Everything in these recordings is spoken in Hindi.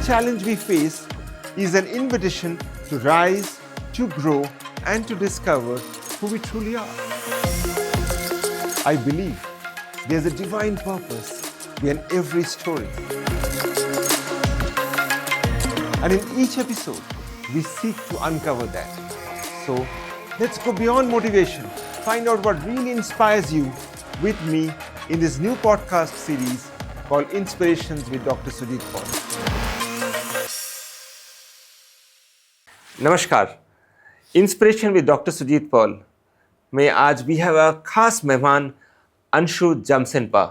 challenge we face is an invitation to rise, to grow, and to discover who we truly are. I believe there's a divine purpose behind every story. And in each episode, we seek to uncover that. So let's go beyond motivation, find out what really inspires you with me in this new podcast series called Inspirations with Dr. Sujit Paul. नमस्कार, inspiration with doctor Sujit Paul में आज we have a खास मेहमान Anshu Jamsenpa.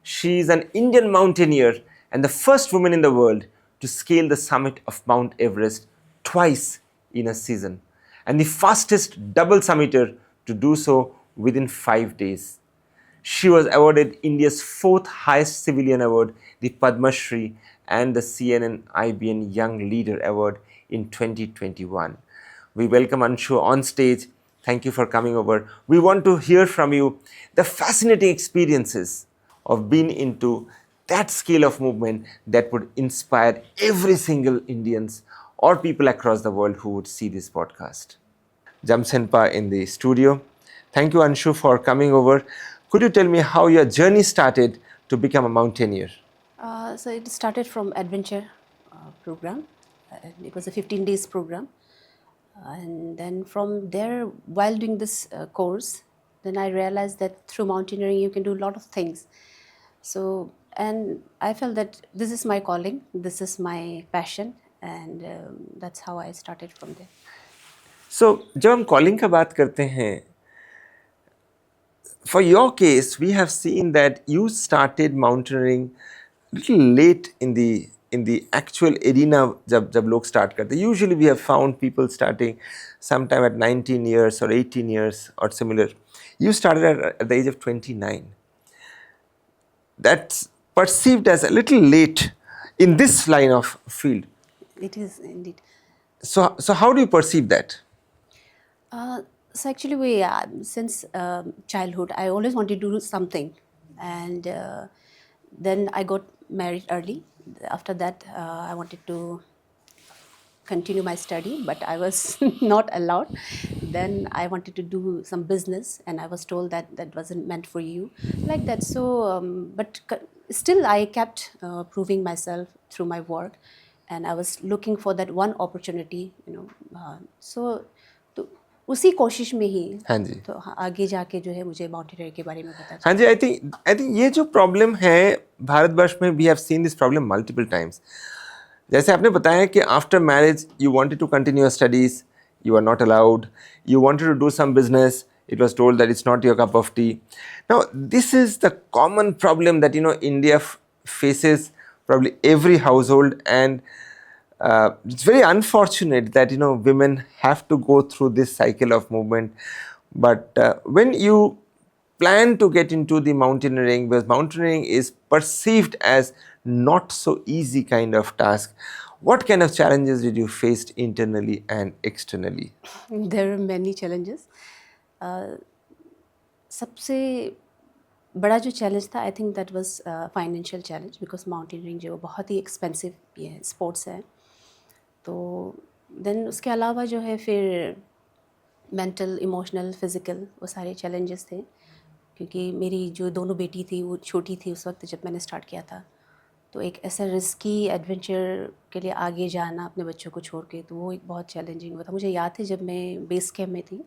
She is an Indian mountaineer and the first woman in the world to scale the summit of Mount Everest twice in a season, and the fastest double summiter to do so within 5 days. She was awarded India's fourth highest civilian award, the Padma Shri, and the CNN IBN Young Leader Award in 2021. We welcome Anshu on stage. Thank you for coming over. We want to hear from you the fascinating experiences of being into that scale of movement that would inspire every single Indians or people across the world who would see this podcast. Jamsenpa in the studio. Thank you, Anshu, for coming over. Could you tell me how your journey started to become a mountaineer? So it started from adventure program. It was a 15 days program. And then from there, while doing this course, then I realized that through mountaineering, you can do a lot of things. So, and I felt that this is my calling, this is my passion, and that's how I started from there. So, जब हम calling का बात करते हैं, for your case, we have seen that you started mountaineering little late in the actual arena जब लोग start करते हैं. Usually we have found people starting sometime at 19 years or 18 years or similar. You started at the age of 29. That's perceived as a little late in this line of field. It is indeed. So how do you perceive that? So actually, since childhood, I always wanted to do something, and then I got married early. After that, I wanted to continue my study, but I was not allowed. Then I wanted to do some business, and I was told that that wasn't meant for you, like that. So, but still, I kept proving myself through my work, and I was looking for that one opportunity, So, तो उसी कोशिश में ही हाँ जी तो आगे जाके जो है मुझे माउंटेनियरिंग के बारे में पता चला. हाँ जी, आई थिंक ये जो प्रॉब्लम है भारतवर्ष में, we have seen this problem multiple times. जैसे आपने बताया कि after marriage you wanted to continue your studies, you are not allowed. You wanted to do some business. It was told that it's not your cup of tea. Now, this is the common problem that India faces, probably every household, and it's very unfortunate that women have to go through this cycle of movement. But when you plan to get into the mountaineering, because mountaineering is perceived as not so easy kind of task, what kind of challenges did you face internally and externally? There are many challenges. सबसे बड़ा जो चैलेंज था, I think that was financial challenge, because mountaineering जो बहुत ही एक्सपेंसिव ये स्पोर्ट्स है. तो देन उसके अलावा जो है फिर मेंटल, इमोशनल, फिज़िकल वो सारे चैलेंजेस थे, क्योंकि मेरी जो दोनों बेटी थी वो छोटी थी उस वक्त जब मैंने स्टार्ट किया था. तो एक ऐसा रिस्की एडवेंचर के लिए आगे जाना अपने बच्चों को छोड़ के, तो वो एक बहुत चैलेंजिंग हुआ था. मुझे याद है जब मैं बेस कैम्प में थी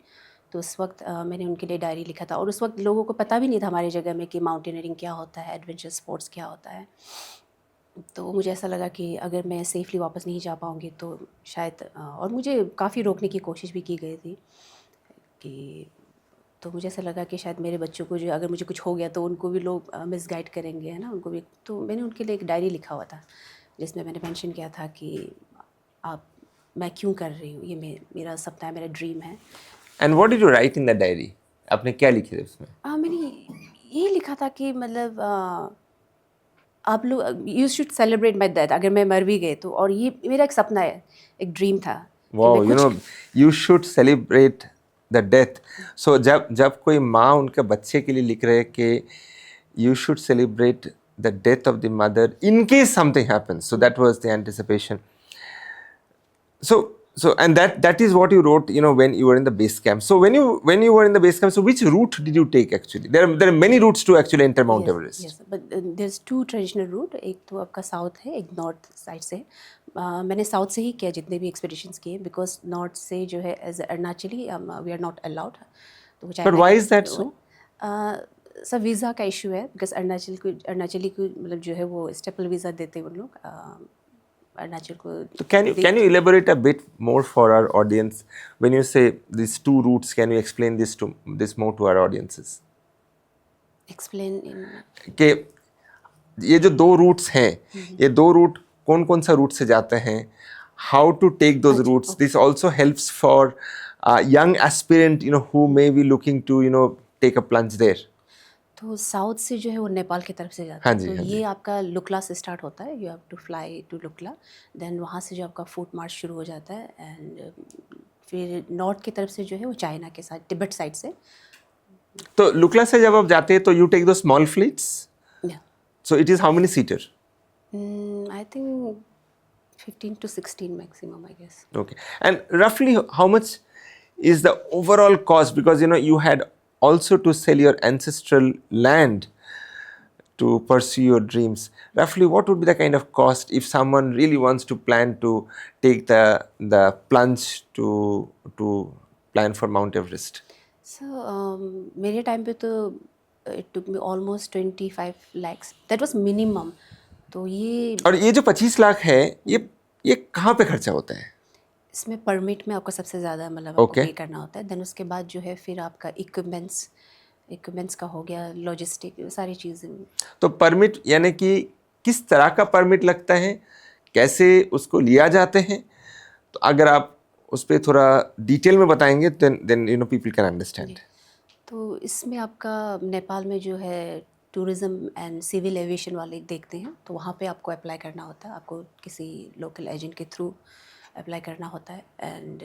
तो उस वक्त मैंने उनके लिए डायरी लिखा था, और उस वक्त लोगों को पता भी नहीं था हमारी जगह में कि माउंटेनियरिंग क्या होता है, एडवेंचर स्पोर्ट्स क्या होता है. तो मुझे ऐसा लगा कि अगर मैं सेफली वापस नहीं जा पाऊँगी तो शायद, और मुझे काफ़ी रोकने की कोशिश भी की गई थी कि, तो मुझे ऐसा लगा कि शायद मेरे बच्चों को जो अगर मुझे कुछ हो गया तो उनको भी लोग मिसगाइड करेंगे, है ना, उनको भी. तो मैंने उनके लिए एक डायरी लिखा हुआ था जिसमें मैंने मेंशन किया था कि मैं क्यों कर रही हूँ, ये मेरा सपना है, मेरा ड्रीम है. And what did you right in that diary? आपने क्या लिखे थे उसमें? मैंने ये लिखा था कि मतलब आप लोग, you should celebrate my death, अगर मैं मर भी गई तो, और ये मेरा एक सपना है, एक ड्रीम था. Wow, you should celebrate the death. So जब कोई माँ उनके बच्चे के लिए लिख रहे कि you should celebrate the death of the mother in case something happens. So that was the anticipation. So and that is what you wrote, when you were in the base camp. So when you were in the base camp, so which route did you take actually? There are many routes to actually enter Mount Everest. Yes, but there's two traditional route. एक तो आपका साउथ है, एक नॉर्थ साइड से. मैंने साउथ से ही किया जितने भी एक्सपीडिशंस किए, बिकॉज नॉर्थ से जो है as Arunachali we are not allowed. तो But why is that so? Sir visa का इशू है, बिकॉज अरुणाचली को मतलब जो है वो स्टेपल वीज़ा देते हैं वो लोग अरुणाचल को. So can you elaborate a bit more for our audience when you say these two routes? Can you explain this more to our audiences? Explain in कि ये जो दो रूट्स हैं, ये दो रूट कौन कौन सा रूट से जाते हैं, how to take those routes. This also helps for young aspirant who may be looking to take a plunge there. तो साउथ से जो है वो नेपाल की तरफ से जाता हाँ है. जी, तो हाँ ये आपका लुकला से स्टार्ट होता है. You have to fly to Lukla, then वहाँ से जो आपका फुट मार्च शुरू हो जाता है. एंड फिर नॉर्थ की तरफ से जो है वो चाइना के साथ तिब्बत साइड से. तो लुकला से जब आप जाते हैं तो यू टेक दो small fleets. So it is how many seater? I think 15 to 16 maximum I guess. Okay. And roughly how much is the overall cost? Because you had also to sell your ancestral land to pursue your dreams. Roughly what would be the kind of cost if someone really wants to plan to take the plunge to plan for Mount Everest? So मेरे टाइम पे तो it took me almost 25 lakhs. That was minimum. तो ये और ये जो 25 लाख है, ये कहाँ पे खर्चा होता है? इसमें परमिट में आपको सबसे ज़्यादा मतलब आपको Okay. पे करना होता है. देन उसके बाद जो है फिर आपका इक्विपमेंट्स का हो गया, लॉजिस्टिक, सारी चीज़ें. तो परमिट यानी कि किस तरह का परमिट लगता है, कैसे उसको लिया जाते हैं, तो अगर आप उस पर थोड़ा डिटेल में बताएंगे देन पीपल कैन अंडरस्टैंड. तो इसमें आपका नेपाल में जो है टूरिज़्म एंड सिविल एविएशन वाले देखते हैं, तो वहाँ पे आपको अप्लाई करना होता है. आपको किसी लोकल एजेंट के थ्रू अप्लाई करना होता है. एंड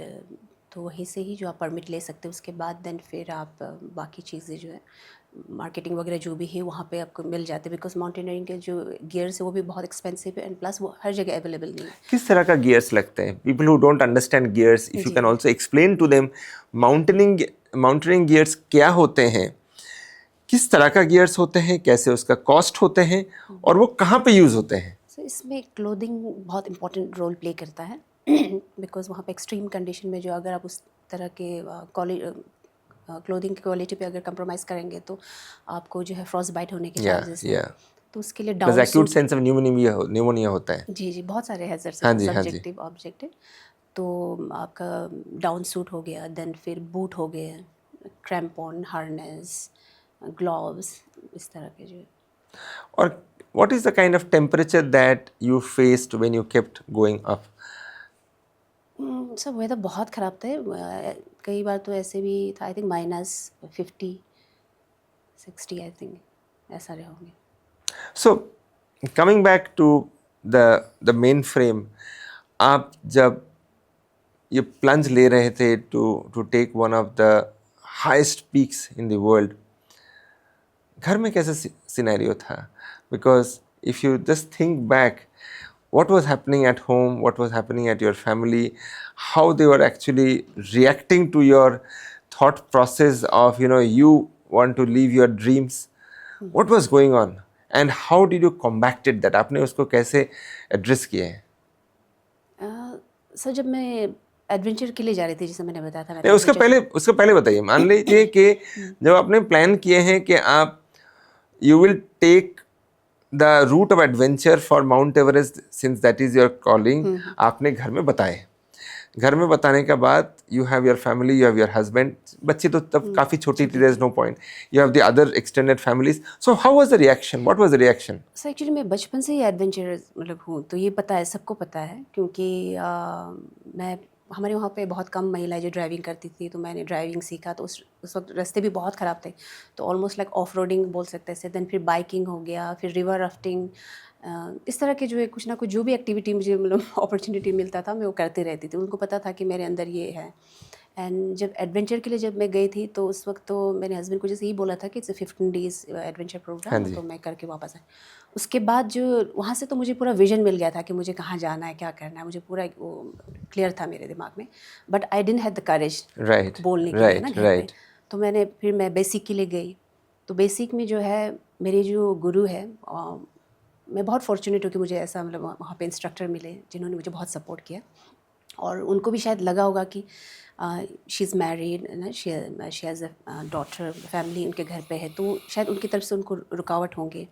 तो वहीं से ही जो आप परमिट ले सकते हैं. उसके बाद देन फिर आप बाकी चीज़ें जो है मार्केटिंग वगैरह जो भी है वहाँ पे आपको मिल जाते हैं. बिकॉज माउंटेनियरिंग के जो गियर्स है वो भी बहुत एक्सपेंसिव है, एंड प्लस वो हर जगह अवेलेबल नहीं है. किस तरह का गियर्स लगते हैं? People who don't understand gears, if you can also explain to them mountaineering gears क्या होते हैं, किस तरह का गियर्स होते हैं, कैसे उसका कॉस्ट होते हैं और वो कहाँ पे यूज़ होते हैं. सो इसमें क्लोथिंग बहुत इंपॉर्टेंट रोल प्ले करता है. बिकॉज वहाँ पे एक्सट्रीम कंडीशन में जो अगर आप उस तरह के क्लोथिंग की क्वालिटी पे अगर कंप्रोमाइज़ करेंगे तो आपको जो है फ्रॉस्ट बाइट होने के चांसेस हैं. तो उसके लिए down acute sense of pneumonia होता है. जी बहुत सारे हैजर्ड्स हाँ हैं, जी, हाँ जी. Subjective objective. तो आपका डाउन सूट हो गया, देन फिर बूट हो गए, क्रैम्पॉन, हार्नेस, ग्लोव्स, इस तरह के जो. और what is the kind of temperature that you faced when you kept going up? सब वेदर बहुत ख़राब थे. कई बार तो ऐसे भी था, आई थिंक -50 60 आई थिंक ऐसा रहे होंगे. So coming back to the main frame, आप जब ये plunge ले रहे थे to take one of the highest peaks in the world, घर में कैसा सिनेरियो था? Because if you just think back, what was happening at home, what was happening at your family, how they were actually reacting to your thought process of you want to live your dreams, what was going on and how did you combated that? आपने उसको कैसे एड्रेस किए हैं? सर जब मैं एडवेंचर के लिए जा रही थी, जैसे मैंने बताया था. नहीं, उसके पहले बताइए. मान लीजिए कि जब आपने प्लान किए हैं कि आप you will take the route of adventure for Mount Everest, since that is your calling, आपने घर में बताए. घर में बताने के बाद you have your family, you have your husband. बच्ची तो तब काफ़ी छोटी थी, there is no point. You have the other extended families. So how was the reaction? What was the reaction? Sir actually मैं बचपन से ही एडवेंचर मतलब हूँ, तो ये पता है, सबको पता है. क्योंकि मैं हमारे वहाँ पे बहुत कम महिलाएं जो ड्राइविंग करती थी, तो मैंने ड्राइविंग सीखा. तो उस वक्त रास्ते भी बहुत ख़राब थे, तो ऑलमोस्ट लाइक ऑफ रोडिंग बोल सकते थे. देन फिर बाइकिंग हो गया, फिर रिवर राफ्टिंग, इस तरह के जो है कुछ ना कुछ जो भी एक्टिविटी मुझे मतलब अपॉर्चुनिटी मिलता था मैं वो करती रहती थी. उनको पता था कि मेरे अंदर ये है. एंड जब एडवेंचर के लिए जब मैं गई थी तो उस वक्त तो मैंने हस्बैंड को जैसे ही बोला था कि इट्स 15 डेज एडवेंचर हाँ प्रोग्राम, जी। तो मैं करके वापस आई। उसके बाद जो वहाँ से तो मुझे पूरा विजन मिल गया था कि मुझे कहाँ जाना है, क्या करना है, मुझे पूरा वो क्लियर था मेरे दिमाग में, but I didn't have the courage right बोलने के लिए ना राइट घर पे। राइट। तो फिर मैं बेसिक के लिए गई। तो बेसिक में जो है मेरे जो गुरु है, मैं बहुत फॉर्चुनेट हूँ कि मुझे ऐसा मतलब वहाँ पे इंस्ट्रक्टर मिले जिन्होंने मुझे बहुत सपोर्ट किया। और उनको भी शायद लगा होगा कि शी इज़ मैरिड ना, she has a daughter, family उनके घर पे है, तो शायद उनकी तरफ से उनको रुकावट होंगे।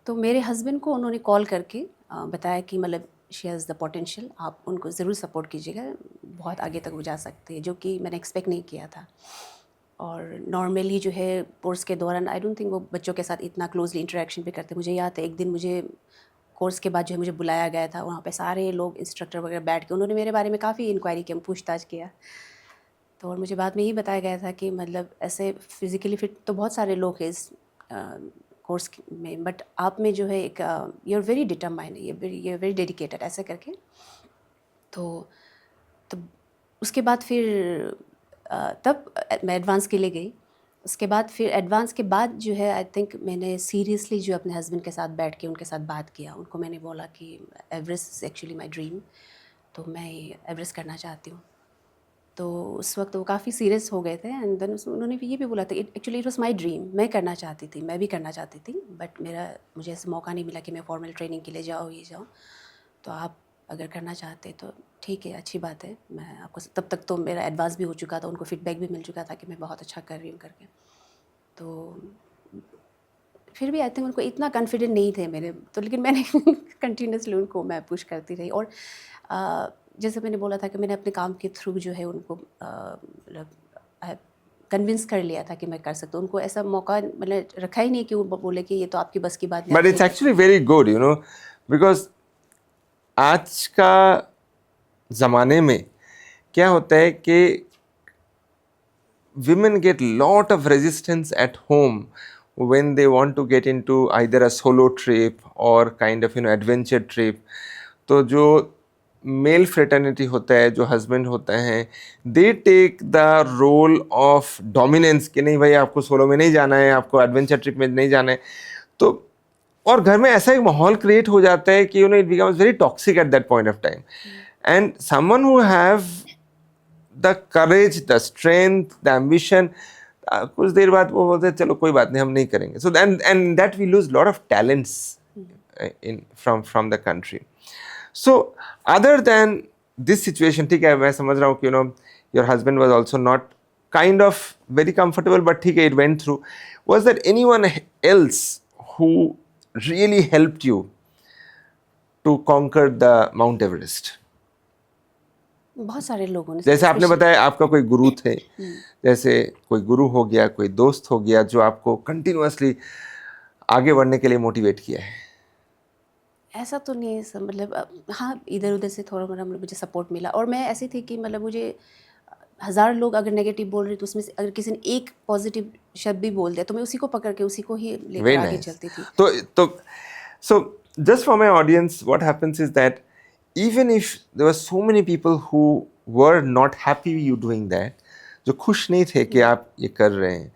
तो मेरे हस्बैंड को उन्होंने कॉल करके बताया कि मतलब शी हैज़ द पोटेंशियल, आप उनको ज़रूर सपोर्ट कीजिएगा, बहुत आगे तक वो जा सकते हैं, जो कि मैंने एक्सपेक्ट नहीं किया था। और नॉर्मली जो है कोर्स के दौरान आई डोंट थिंक वो बच्चों के साथ इतना क्लोजली इंटरेक्शन भी करते। मुझे याद है एक दिन मुझे कोर्स के बाद जो है मुझे बुलाया गया था, वहाँ पे सारे लोग इंस्ट्रक्टर वगैरह बैठ के उन्होंने मेरे बारे में काफ़ी इंक्वायरी की, पूछताछ किया। तो और मुझे बाद में यही बताया गया था कि मतलब ऐसे फिज़िकली फिट तो बहुत सारे लोग हैं इस कोर्स में, बट आप में जो है एक you are very determined, you are very dedicated, ऐसे करके। तो तब उसके बाद फिर तब मैं एडवांस के लिए गई। उसके बाद फिर एडवांस के बाद जो है आई थिंक मैंने सीरियसली जो अपने हस्बैंड के साथ बैठ के उनके साथ बात किया। उनको मैंने बोला कि Everest is actually my dream, तो मैं एवरेस्ट करना चाहती हूँ। तो उस वक्त वो काफ़ी सीरियस हो गए थे एंड देन उन्होंने भी ये भी बोला था actually it was my dream, मैं करना चाहती थी, मैं भी करना चाहती थी, बट मुझे ऐसा मौका नहीं मिला कि मैं फॉर्मल ट्रेनिंग के लिए जाऊँ, ये जाऊँ। तो आप अगर करना चाहते तो ठीक है, अच्छी बात है। मैं आपको तब तक तो मेरा एडवांस भी हो चुका था, उनको फीडबैक भी मिल चुका था कि मैं बहुत अच्छा कर रही हूँ करके। तो फिर भी आई थिंक उनको इतना कॉन्फिडेंट नहीं थे मेरे तो, लेकिन मैंने कंटिन्यूसली उनको मैं पुश करती रही। और जैसे मैंने बोला था कि मैंने अपने काम के थ्रू जो है उनको मतलब कन्विंस कर लिया था कि मैं कर सकती हूँ। उनको ऐसा मौका मतलब रखा ही नहीं कि वो बोले कि ये तो आपकी बस की बात नहीं, आप बट नहीं इट्स कर एक्चुअली सकते। Very good you know, because आज का ज़माने में क्या होता है कि women get lot of resistance at home when they want to get into either a solo trip or kind of adventure trip. तो जो मेल फ्रेटर्निटी होता है, जो हस्बैंड होते हैं, they take the role of dominance कि नहीं भाई आपको सोलो में नहीं जाना है, आपको एडवेंचर ट्रिप में नहीं जाना है। तो और घर में ऐसा एक माहौल क्रिएट हो जाता है कि it becomes very toxic at that point of time. And someone who have the courage, the strength, the ambition, कुछ देर बाद वो बोलते हैं चलो कोई बात नहीं हम नहीं करेंगे। So and that we lose lot of talents in from the country. So other than this situation, ठीक है मैं समझ रहा हूँ कि your husband was also not kind of very comfortable, but ठीक है it went through. Was there anyone else who really helped you to conquer the Mount Everest? बहुत सारे लोगों ने जैसे आपने बताया आपका कोई गुरु थे, जैसे कोई गुरु हो गया, कोई दोस्त हो गया जो आपको कंटिन्यूअसली आगे बढ़ने के लिए मोटिवेट किया है। ऐसा तो नहीं है मतलब हाँ, इधर उधर से थोड़ा मोड़ा मुझे सपोर्ट मिला। और मैं ऐसी थी कि मतलब मुझे 1000 लोग अगर नेगेटिव बोल रहे तो उसमें से अगर किसी ने एक पॉजिटिव शब्द भी बोल दिया तो मैं उसी को पकड़ के उसी को ही लेकर वेरी आगे नाइस। चलती थी। तो so just for my audience, what happens is that even if there were so many people who were not happy you doing that, जो खुश नहीं थे कि आप ये कर रहे हैं,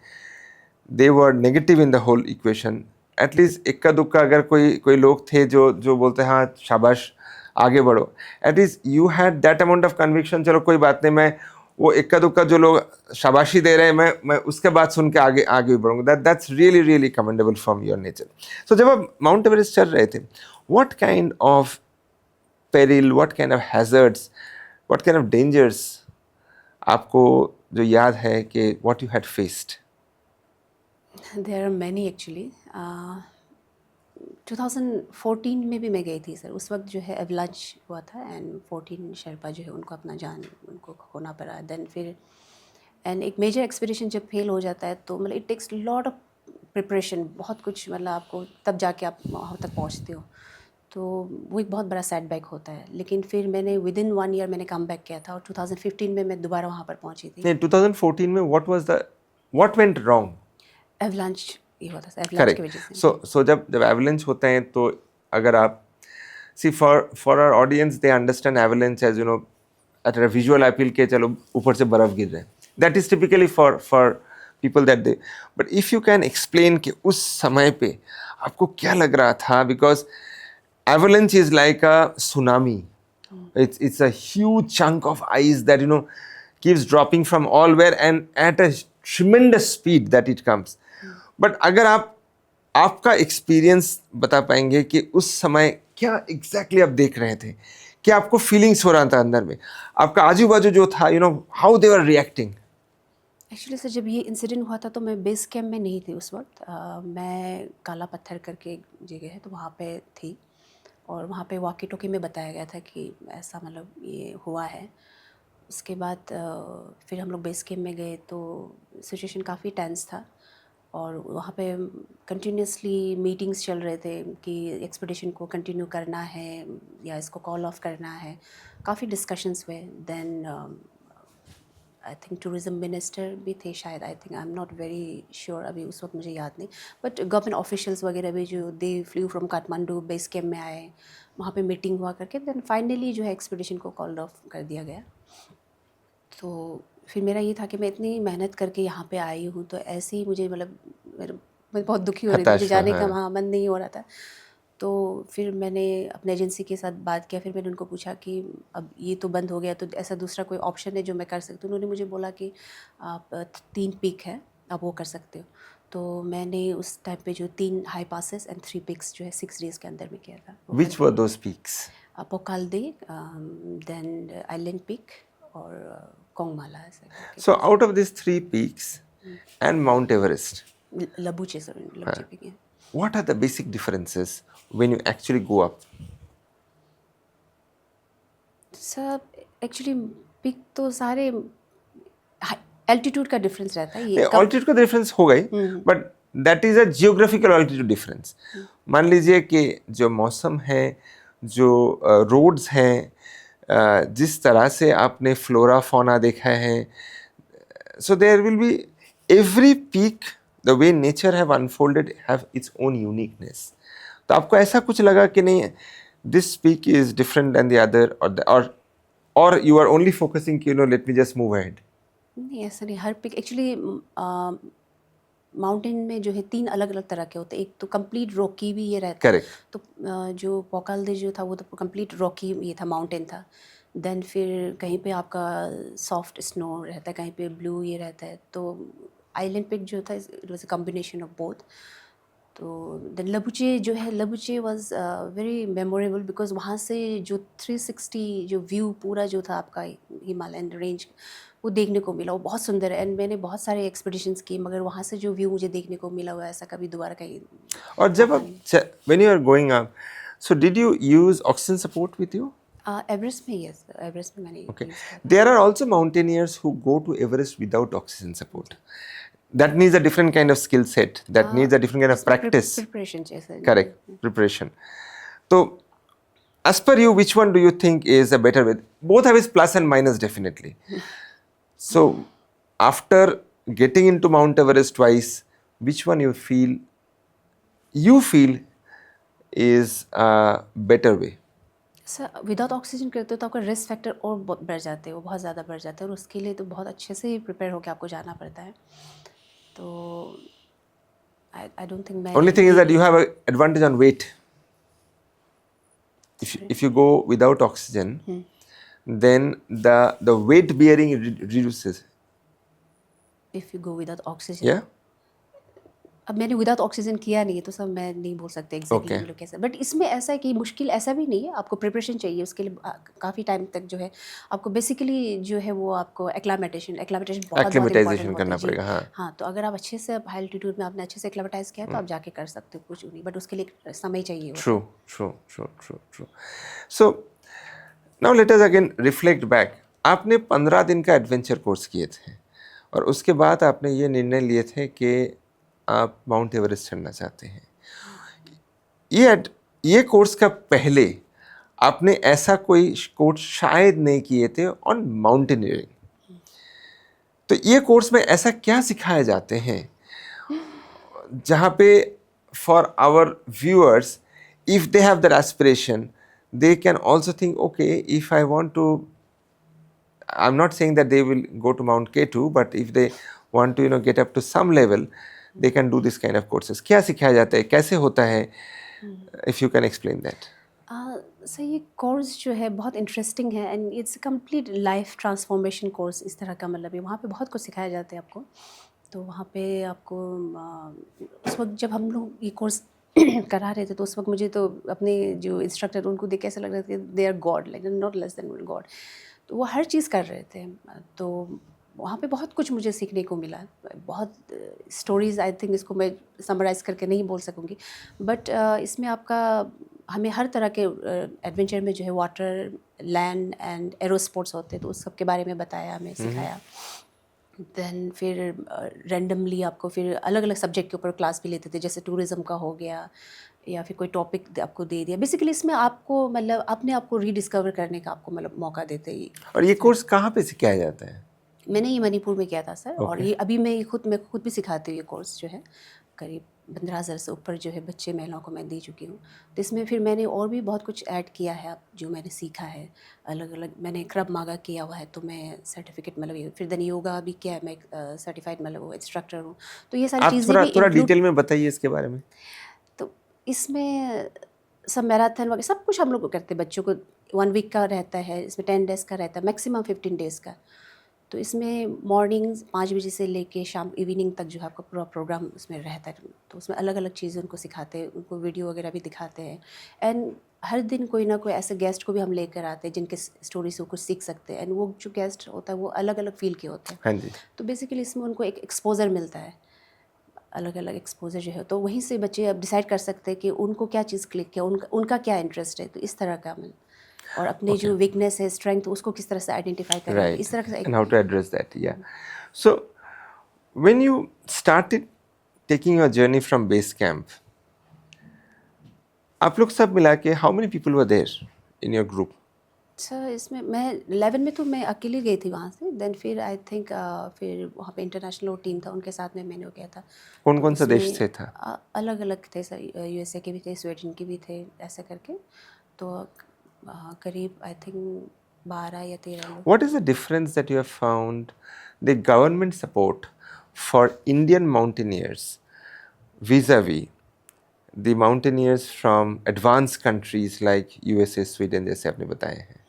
they were negative in the whole equation, at least इक्का दुक्का अगर कोई लोग थे जो बोलते हैं हाँ शाबाश आगे बढ़ो, at least you had that amount of conviction, चलो कोई बात नहीं, मैं वो इक्का दुक्का जो लोग शाबाशी दे रहे हैं मैं उसके बाद सुन के आगे बढ़ूंगा। That's really really commendable from your nature. So जब आप माउंट एवरेस्ट चल रहे थे, what kind of peril, what kind of hazards, what kind of dangers आपको जो याद है कि what you had faced? There are many actually. 2014 में भी मैं गई थी सर, उस वक्त जो है एवलांच हुआ था एंड 14 शेरपा जो है उनको अपना जान उनको खोना पड़ा। देन फिर एंड एक मेजर एक्सपीडिशन जब फेल हो जाता है तो मतलब it takes lot of preparation, बहुत कुछ मतलब आपको तब जाके आप वहाँ तक पहुँचते हो, तो वो एक बहुत बड़ा सेटबैक होता है। लेकिन फिर मैंने विदिन 1 ईयर मैंने कम बैक किया था और 2015 में मैं दोबारा वहाँ पर पहुँची थी। नहीं 2014 में व्हाट वेंट रॉन्ग? एवलांच ये हुआ था, एवलांच की वजह करेक्ट। से। सो जब एवलेंच होते हैं तो अगर आप see for our audience they understand avalanche as a visual appeal के चलो ऊपर से बर्फ गिर रहे हैं. That is typically for people that they. But if you can explain कि उस समय पे आपको क्या लग रहा था, because avalanche is like a tsunami. It's a huge chunk of ice that keeps dropping from all where and at a tremendous speed that it comes. But अगर आपका एक्सपीरियंस बता पाएंगे कि उस समय क्या एग्जैक्टली आप देख रहे थे, क्या आपको फीलिंग्स हो रहा था अंदर में, आपका आजू बाजू जो था, how they were reacting. Actually sir जब ये इंसिडेंट हुआ था तो मैं बेस कैम्प में नहीं थी उस वक्त. मैं काला पत्थर करके एक जगह है तो वहाँ पे थी और वहाँ पे वॉकी टॉकी में बताया गया था कि ऐसा मतलब ये हुआ है. उसके बाद फिर हम लोग बेस कैम्प में गए तो सिचुएशन काफ़ी टेंस था और वहाँ पे कंटिन्यूसली मीटिंग्स चल रहे थे कि एक्सपीडिशन को कंटिन्यू करना है या इसको कॉल ऑफ करना है. काफ़ी डिस्कशंस हुए. Then I think tourism minister भी थे शायद. I think I am not very sure, अभी उस वक्त मुझे याद नहीं. बट गवर्नमेंट ऑफिशियल्स वगैरह भी जो दे flu from Kathmandu base camp में आए, वहाँ पे मीटिंग हुआ करके देन फाइनली जो है एक्सपीडिशन को कॉल ऑफ कर दिया गया. तो फिर मेरा ये था कि मैं इतनी मेहनत करके यहाँ पे आई हूँ तो ऐसे ही मुझे मतलब मैं बहुत दुखी हो रही थी, मुझे जाने का वहाँ मन नहीं हो रहा था. तो फिर मैंने अपने एजेंसी के साथ बात किया. फिर मैंने उनको पूछा कि अब ये तो बंद हो गया तो ऐसा दूसरा कोई ऑप्शन है जो मैं कर सकती हूँ. उन्होंने मुझे बोला कि आप 3 पीक है आप वो कर सकते हो. तो मैंने उस टाइम पे जो 3 हाई पासेस एंड 3 पिक्स जो है 6 डेज़ के अंदर में किया था. Which were those peaks? Pokalde, then Island peak और Kongmala. So out of these 3 peaks and Mount Everest, Lobuche sir, Lobuche peak है. what are the basic differences when you actually go up? Sir actually peak तो सारे एल्टीट्यूड का डिफरेंस रहता है. ये ऑल्टीट्यूड का डिफरेंस हो गई, but that is a geographical altitude difference. मान लीजिए कि जो मौसम है, जो रोड्स हैं, जिस तरह से आपने फ्लोरा फौना देखा है, so there will be every peak the way nature have unfolded have its own uniqueness. तो आपको ऐसा कुछ लगा कि नहीं this peak is different than the other, और यू आर ओनली फोकसिंग कि let me just move ahead? नहीं ऐसा नहीं. हर पिक एक्चुअली माउंटेन में जो है 3 अलग अलग तरह के होते हैं. एक तो कंप्लीट रॉकी भी ये रहता है. करेक्ट. तो जो पोकालदे जो था वो तो कंप्लीट रॉकी ये था, माउंटेन था. देन फिर कहीं पे आपका सॉफ्ट स्नो रहता है, कहीं पे ब्लू ये रहता है. तो आइलैंड पिक जो था it was a combination of both. तो देन लबुचे जो है, लबुचे वाज वेरी मेमोरेबल बिकॉज वहाँ से जो 360 जो व्यू पूरा जो था आपका हिमालयन रेंज वो देखने को मिला. वो बहुत सुंदर है. एंड मैंने बहुत सारे एक्सपीडिशंस की मगर वहाँ से जो व्यू मुझे देखने को मिला हुआ ऐसा कभी दोबारा कहीं. और जब आप when you are going up, so did you use oxygen support with you? Everest में यस, एवरेस्ट में मैंने Okay. There are also mountaineers who go to Everest without oxygen support. That needs a different kind of skill set. That needs a different kind of practice. Preparation जैसे. Correct. Preparation. So, as per you, which one do you think is a better way? Both have its plus and minus, definitely. So, after getting into Mount Everest twice, which one you feel is a better way? Sir without oxygen करते हो तो आपका रिस्क फैक्टर और बढ़ जाते हैं, वो बहुत ज़्यादा बढ़ जाता है. और उसके लिए तो बहुत अच्छे से प्रिपेयर होकर आपको जाना पड़ता है. तो आई डोंट थिंक मैं. Only thing is that you have an advantage on weight. If you go without oxygen, then the weight bearing reduces. If you go without oxygen. Yeah. अब मैंने विदाउट ऑक्सीजन किया नहीं है तो सब मैं नहीं बोल सकते एग्जैक्टली हम लोग कैसे. बट इसमें ऐसा है कि मुश्किल ऐसा भी नहीं है. आपको प्रिपरेशन चाहिए उसके लिए. काफ़ी टाइम तक जो है आपको बेसिकली जो है वो आपको एक्लामेटेशन बहुत ज़्यादा Acclimatization करना पड़ेगा. हाँ. हाँ. तो अगर आप अच्छे से हाई एल्टीट्यूड में आपने अच्छे से एक्लामेटाइज किया तो आप जाके कर सकते हो, कुछ नहीं. बट उसके लिए समय चाहिए. True. So now let us again reflect back. आपने 15 दिन का एडवेंचर कोर्स किए थे और उसके बाद आपने ये निर्णय लिए थे कि आप माउंट एवरेस्ट चढ़ना चाहते हैं. ये कोर्स का पहले आपने ऐसा कोई कोर्स शायद नहीं किए थे ऑन माउंटेनियरिंग. तो ये कोर्स में ऐसा क्या सिखाए जाते हैं जहाँ पे for our viewers if they have that aspiration they can also think okay if I want to I'm not saying that they will go to Mount K2, but if they want to get up to some level, they can do this kind of courses. क्या सिखाया जाता है, कैसे होता है? If you can explain that. Sir ये कोर्स जो है बहुत इंटरेस्टिंग है and it's complete life transformation course इस तरह का, मतलब है वहाँ पे बहुत कुछ सिखाया जाता है आपको। तो वहाँ पे आपको उस वक्त जब हम लोग ये कोर्स करा रहे थे तो उस वक्त मुझे तो अपने जो इंस्ट्रक्टर उनको देख कैसे लग रहा था कि they are god, like not less than god. तो वो हर चीज़ कर रहे थे, तो वहाँ पे बहुत कुछ मुझे सीखने को मिला। बहुत स्टोरीज़, आई थिंक इसको मैं समराइज़ करके नहीं बोल सकूँगी, बट इसमें आपका हमें हर तरह के एडवेंचर में जो है water, land and aero sports होते हैं, तो उस सब के बारे में बताया, हमें सिखाया। देन फिर रैंडमली आपको फिर अलग अलग सब्जेक्ट के ऊपर क्लास भी लेते थे, जैसे टूरिज़्म का हो गया या फिर कोई टॉपिक आपको दे दिया। बेसिकली इसमें आपको मतलब अपने आप को रीडिस्कवर करने का आपको मतलब मौका देते ही। और ये कोर्स कहाँ पे सिखाया जाता है? मैंने ये मणिपुर में किया था सर, और ये अभी मैं खुद भी सिखाती हूँ। ये कोर्स जो है करीब 15,000 से ऊपर जो है बच्चे महिलाओं को मैं दे चुकी हूँ। तो इसमें फिर मैंने और भी बहुत कुछ ऐड किया है, अब जो मैंने सीखा है अलग अलग। मैंने क्रब मागा किया हुआ है, तो मैं सर्टिफिकेट मतलब ये, फिर देन योगा भी किया है, मैं सर्टिफाइड मतलब वो इंस्ट्रक्टर हूँ। तो ये सारी चीज़ें भी थोड़ा डिटेल में बताइए इसके बारे में। तो इसमें सब मैराथन वगैरह सब कुछ हम लोग करते हैं। बच्चों को 1 वीक का रहता है, इसमें 10 डेज़ का रहता है, मैक्सिमम 15 डेज़ का। तो इसमें मॉर्निंग 5 बजे से लेके शाम इवनिंग तक जो है आपका पूरा प्रोग्राम उसमें रहता है। तो उसमें अलग अलग चीज़ें उनको सिखाते हैं, उनको वीडियो वगैरह भी दिखाते हैं। एंड हर दिन कोई ना कोई ऐसे गेस्ट को भी हम लेकर आते हैं जिनके स्टोरी से वो कुछ सीख सकते हैं। एंड वो जो गेस्ट होता है वो अलग अलग फील्ड के होते हैं। हाँ जी। तो बेसिकली इसमें उनको एक एक्सपोजर मिलता है, अलग अलग एक्सपोजर जो है। तो वहीं से बच्चे अब डिसाइड कर सकते हैं कि उनको क्या चीज़ क्लिक किया, उनका क्या इंटरेस्ट है। तो इस तरह का और अपने जो वीकनेस है, स्ट्रेंथ, उसको किस तरह से आइडेंटिफाई करें, इस तरह से and how to address that. Yeah. So when you started taking your journey from base camp, आप लोग सब मिला के how many people were there in your group? Sir इसमें मैं 11 में तो मैं अकेली गई थी वहाँ से। देन फिर आई थिंक फिर वहाँ पे इंटरनेशनल टीम था, उनके साथ में मैंने किया था। कौन कौन सा देश से था? अलग अलग थे सर, यूएसए के भी थे, स्वीडन के भी थे, ऐसे करके। तो करीब आई थिंक 12 या 13 लोग। What is the difference that you have found the government support for Indian mountaineers vis-a-vis the mountaineers from advanced countries like USA, Sweden जैसे आपने बताए हैं?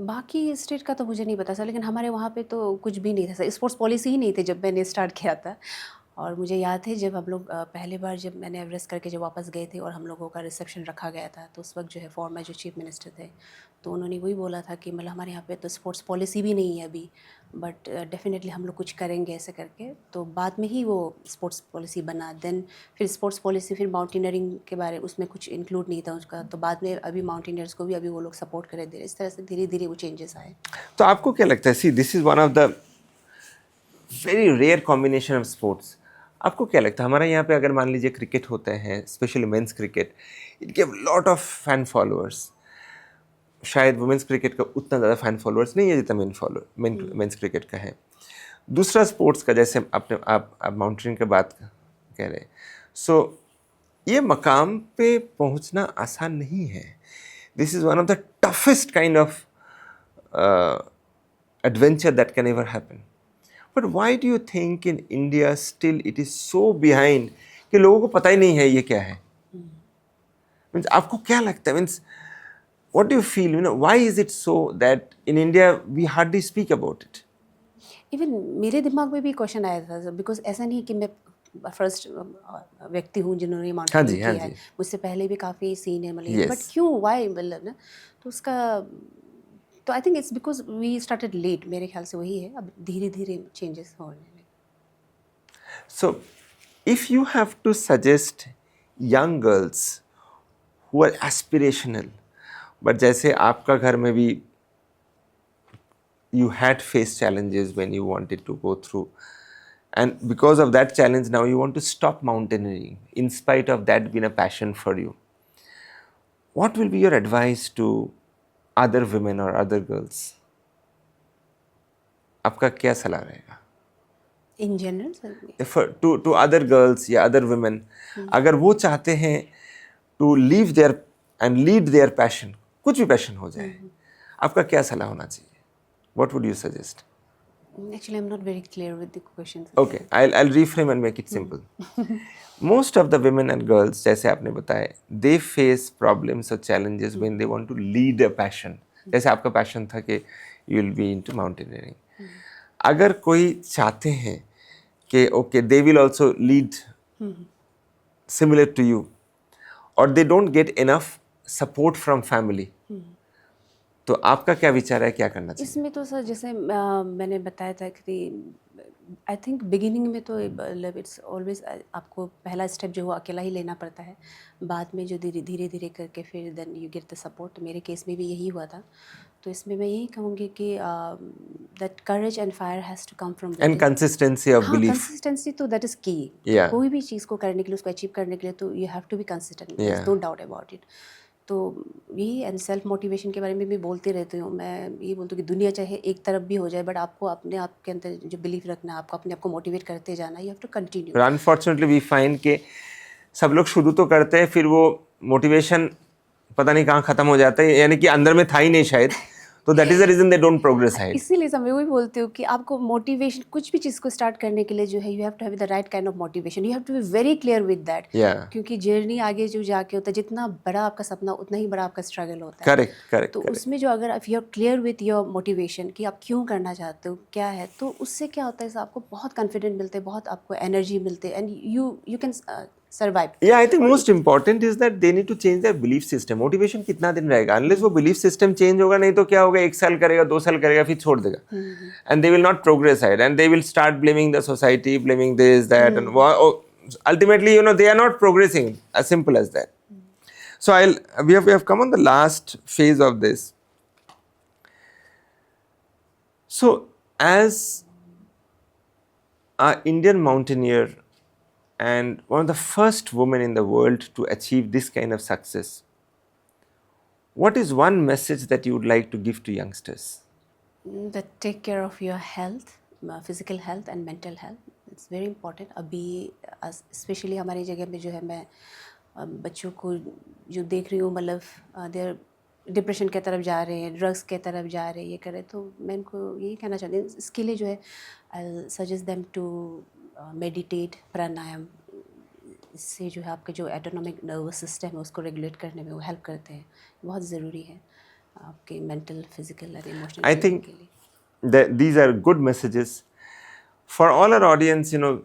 बाकी स्टेट का तो मुझे नहीं पता सर, लेकिन हमारे वहाँ पे तो कुछ भी नहीं था सर। स्पोर्ट्स पॉलिसी ही नहीं थी जब मैंने स्टार्ट किया था। और मुझे याद है जब हम लोग पहली बार जब मैंने एवरेस्ट करके जब वापस गए थे और हम लोगों का रिसेप्शन रखा गया था, तो उस वक्त जो है फॉर्मर जो चीफ मिनिस्टर थे, तो उन्होंने वही बोला था कि मतलब हमारे यहाँ पे तो स्पोर्ट्स पॉलिसी भी नहीं है अभी, बट डेफिनेटली हम लोग कुछ करेंगे ऐसे करके। तो बाद में ही वो स्पोर्ट्स पॉलिसी बना। देन फिर स्पोर्ट्स पॉलिसी, फिर माउंटेनियरिंग के बारे उसमें कुछ इंक्लूड नहीं था उसका। तो बाद में अभी माउंटेनियर्स को भी अभी वो लोग सपोर्ट करे दे रहे। इस तरह से धीरे धीरे वो चेंजेस आए। तो आपको क्या लगता है, see this is one of the very rare combination of sports. आपको क्या लगता है, हमारे यहाँ पे अगर मान लीजिए क्रिकेट होते हैं, specially men's cricket, it gave lot of fan followers. शायद वुमेंस क्रिकेट का उतना ज़्यादा फैन फॉलोअर्स नहीं है जितना मेंस क्रिकेट का है। दूसरा स्पोर्ट्स का, जैसे आप माउंटेनियरिंग की बात कह रहे हैं, सो ये मकाम पे पहुँचना आसान नहीं है। This is one of the toughest kind of adventure that can ever happen. But why do you think in India still it is so behind कि लोगों को पता ही नहीं है ये क्या है? Means आपको क्या लगता है? Means what do you feel? Why is it so that in India we hardly speak about it? Even मेरे दिमाग में भी क्वेश्चन आया था, बिकॉज ऐसा नहीं कि मैं फर्स्ट व्यक्ति हूँ जिन्होंने माउंटेनियरिंग किया है। मुझसे पहले भी काफ़ी सीनियर मतलब, बट क्यों, वाई, मतलब ना, तो उसका तो I think it's because we started late. मेरे ख्याल से वही है, अब धीरे धीरे चेंजेस हो रहे हैं। So if you have to suggest young girls who are aspirational, but जैसे आपका घर में भी you had faced challenges when you wanted to go through, and because of that challenge now you want to stop mountaineering in spite of that being a passion for you. What will be your advice to other women or other girls? आपका क्या सलाह रहेगा? In general, to other girls या other women, अगर वो चाहते हैं to leave their and lead their passion, कुछ भी passion हो जाए, आपका क्या सलाह होना चाहिए? What would you suggest? Actually, I'm not very clear with the questions. Okay, I'll reframe and make it simple. Most of the women and girls, जैसे आपने बताया, they face problems or challenges when they want to lead a passion. जैसे आपका passion था कि you will be into mountaineering. अगर कोई चाहते हैं कि okay, they will also lead similar to you, or they don't get enough support from family, तो आपका क्या विचार है, क्या करना चाहिए? इसमें तो सर जैसे मैंने बताया था कि आई थिंक बिगिनिंग में तो मतलब इट्स ऑलवेज आपको पहला स्टेप जो है वो अकेला ही लेना पड़ता है, बाद में जो धीरे धीरे धीरे करके फिर then you get the support. मेरे केस में भी यही हुआ था। तो इसमें मैं यही कहूँगी कि that courage and fire has to come from And consistency of हाँ, belief. कंसिस्टेंसी तो दैट इज़ की। Yeah. कोई भी चीज़ को करने के लिए, उसको अचीव करने के लिए तो you have to be consistent, Yeah. No doubt about it. तो यही एंड सेल्फ मोटिवेशन के बारे में भी बोलती रहती हूँ। मैं ये बोलती हूँ कि दुनिया चाहे एक तरफ भी हो जाए, बट आपको अपने आप के अंदर जो बिलीफ रखना है, आपको अपने आप को मोटिवेट करते जाना, you have to continue. But unfortunately we find कि सब लोग शुरू तो करते हैं, फिर वो मोटिवेशन पता नहीं कहाँ ख़त्म हो जाता है, यानी कि अंदर में था ही नहीं शायद, तो that is the reason they don't progress ahead. इसीलिए मैं वही बोलती हूँ कि आपको मोटिवेशन कुछ भी चीज़ को स्टार्ट करने के लिए जो है, you have to have the right kind of motivation, you have to be very clear with that. Yeah. क्योंकि जर्नी आगे जो जाके होता है, जितना बड़ा आपका सपना उतना ही बड़ा आपका स्ट्रगल होता है। Correct, correct, तो correct. उसमें जो अगर आप you are clear with your motivation कि आप क्यों करना चाहते हो, क्या है, तो उससे क्या होता है, आपको बहुत कॉन्फिडेंट मिलते हैं, बहुत आपको एनर्जी मिलते हैं, and you can survive. Yeah, I think most important is that they need to change their belief system. Motivation कितना दिन रहेगा? Unless वो belief system change होगा, नहीं तो क्या होगा, 1 साल करेगा, 2 साल करेगा, फिर छोड़ देगा. And they will not progress ahead, and they will start blaming the society, blaming this, that, and ultimately, you know, they are not progressing. As simple as that. So we have come on the last phase of this. So as an Indian mountaineer and one of the first women in the world to achieve this kind of success, what is one message that you would like to give to youngsters? that take care of your health, physical health and mental health. It's very important. अभी स्पेशली हमारी जगह में जो है, मैं बच्चों को जो देख रही हूँ, मतलब देर डिप्रेशन की तरफ जा रहे हैं, ड्रग्स की तरफ जा रहे हैं, ये करें, तो मैं इनको यही कहना चाहती हूँ, इसके लिए जो है I suggest them to meditate, pranayama. इससे जो है आपके जो एटोनॉमिक नर्वस सिस्टम है उसको रेगुलेट करने में वो हेल्प करते हैं। बहुत ज़रूरी है आपके मेंटल, फिजिकल और इमोशनल I think के लिए। that these are good messages for all our audience, you know,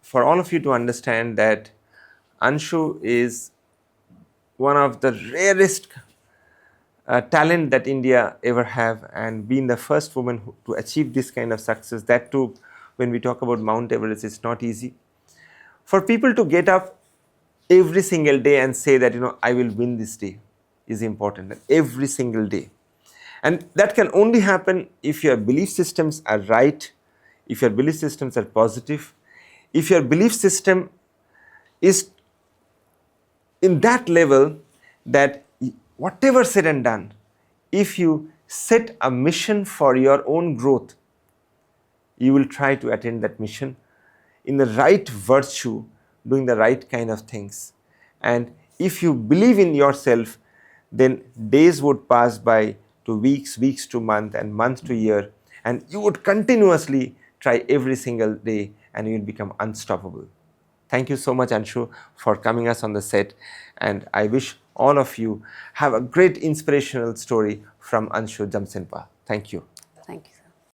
for all of you to understand that Anshu is one of the rarest talent that India ever have, and being the first woman to achieve this kind of success, that too when we talk about Mount Everest, it's not easy. For people to get up every single day and say that, you know, I will win this day is important, every single day. And that can only happen if your belief systems are right, if your belief systems are positive, if your belief system is in that level that whatever said and done, if you set a mission for your own growth, you will try to attain that mission in the right virtue, doing the right kind of things. And if you believe in yourself, then days would pass by to weeks, weeks to month, and month to year, and you would continuously try every single day, and you will become unstoppable. Thank you so much, Anshu, for coming us on the set, and I wish all of you have a great inspirational story from Anshu Jamsenpa. Thank you. Thank you.